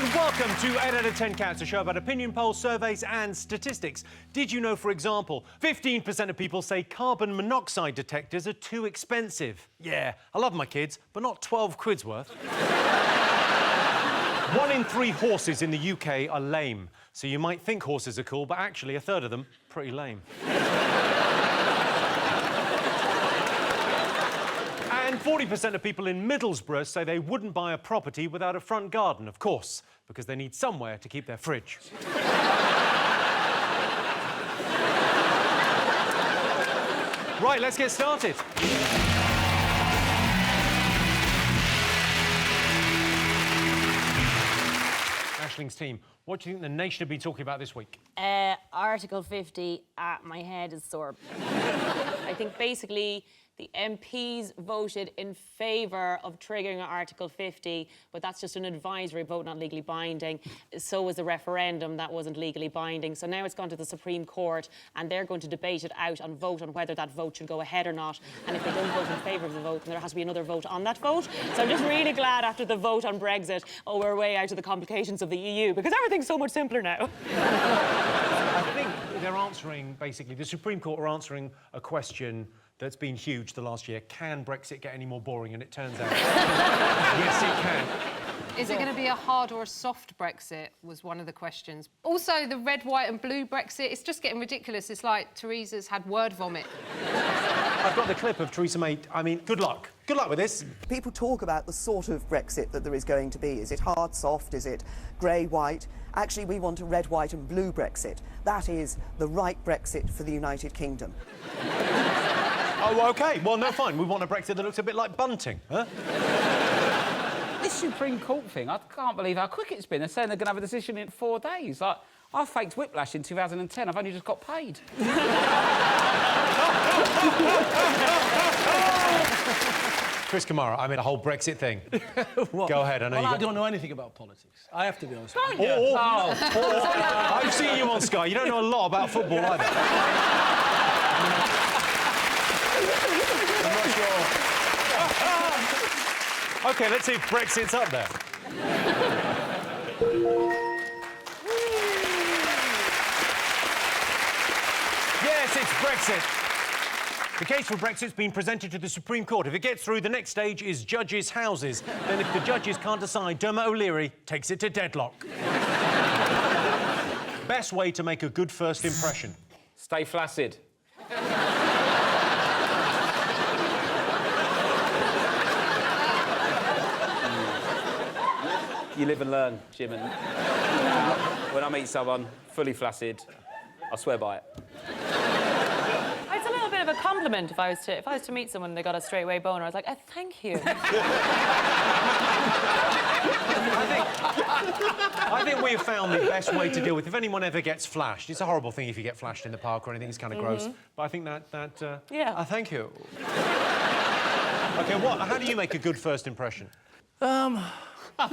And welcome to 8 out of 10 Cats, a show about opinion polls, surveys and statistics. Did you know, for example, 15% of people say carbon monoxide detectors are too expensive? Yeah, I love my kids, but not 12 quid's worth. 1 in 3 horses in the UK are lame. So you might think horses are cool, but actually a third of them, pretty lame. And 40% of people in Middlesbrough say they wouldn't buy a property without a front garden, of course, because they need somewhere to keep their fridge. Right, let's get started. Ashling's team, what do you think the nation have been talking about this week? Article 50, my head is sore. I think basically the MPs voted in favour of triggering Article 50, but that's just an advisory vote, not legally binding. So was the referendum, that wasn't legally binding. So now it's gone to the Supreme Court and they're going to debate it out and vote on whether that vote should go ahead or not. And if they don't vote in favour of the vote, then there has to be another vote on that vote. So I'm just really glad after the vote on Brexit, we're way out of the complications of the EU, because everything's so much simpler now. I think they're answering, basically, the Supreme Court are answering a question that's been huge the last year. Can Brexit get any more boring? And it turns out, yes, it can. Is it going to be a hard or a soft Brexit, was one of the questions. Also, the red, white and blue Brexit, it's just getting ridiculous. It's like Theresa's had word vomit. I've got the clip of Theresa May. I mean, good luck. Good luck with this. People talk about the sort of Brexit that there is going to be. Is it hard, soft? Is it grey, white? Actually, we want a red, white and blue Brexit. That is the right Brexit for the United Kingdom. Oh, OK. Well, no, fine. We want a Brexit that looks a bit like bunting, huh? This Supreme Court thing, I can't believe how quick it's been. They're saying they're going to have a decision in 4 days. Like, I faked whiplash in 2010. I've only just got paid. Chris Kamara, I mean, a whole Brexit thing. What? Go ahead, I know well, you I don't know anything about politics. I have to be honest. Don't you? I've seen you on Sky. You don't know a lot about football either. I'm not sure. OK, let's see if Brexit's up there. Yes, it's Brexit. The case for Brexit's been presented to the Supreme Court. If it gets through, the next stage is judges' houses. Then if the judges can't decide, Dermot O'Leary takes it to deadlock. Best way to make a good first impression? Stay flaccid. You live and learn, Jim. And when I meet someone fully flaccid, I swear by it. It's a little bit of a compliment if I was to meet someone and they got a straightaway boner. I was like, thank you. I think we've found the best way to deal with. If anyone ever gets flashed, it's a horrible thing if you get flashed in the park or anything. It's kind of gross. But I think Yeah. Thank you. OK, how do you make a good first impression? I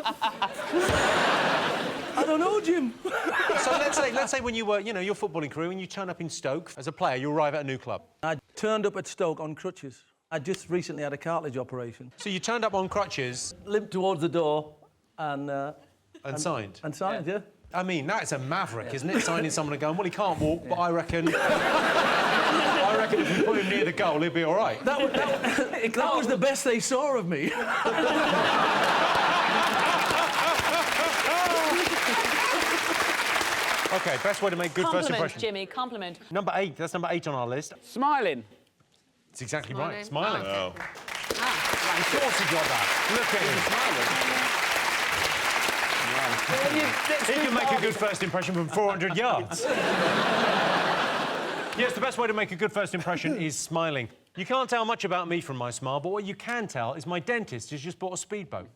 don't know, Jim. So let's say when you were, your footballing career, when you turn up in Stoke as a player, you arrive at a new club. I turned up at Stoke on crutches. I just recently had a cartilage operation. So you turned up on crutches. Limped towards the door and signed. And signed, yeah. I mean, that's a maverick, isn't it? Signing someone and going, well, he can't walk, but I reckon if you put him near the goal, he'll be all right. That was the best they saw of me. OK, best way to make good first impression. Jimmy, compliment. Number 8, that's number 8 on our list. Smiling. It's exactly right, smiling. Oh, Of course he got that. Look at him. He can make a good first impression from 400 yards. Yes, the best way to make a good first impression is smiling. You can't tell much about me from my smile, but what you can tell is my dentist has just bought a speedboat.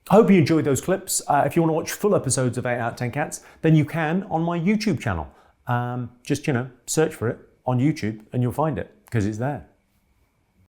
I hope you enjoyed those clips. If you want to watch full episodes of 8 out of 10 Cats, then you can on my YouTube channel. Just, search for it on YouTube and you'll find it, because it's there.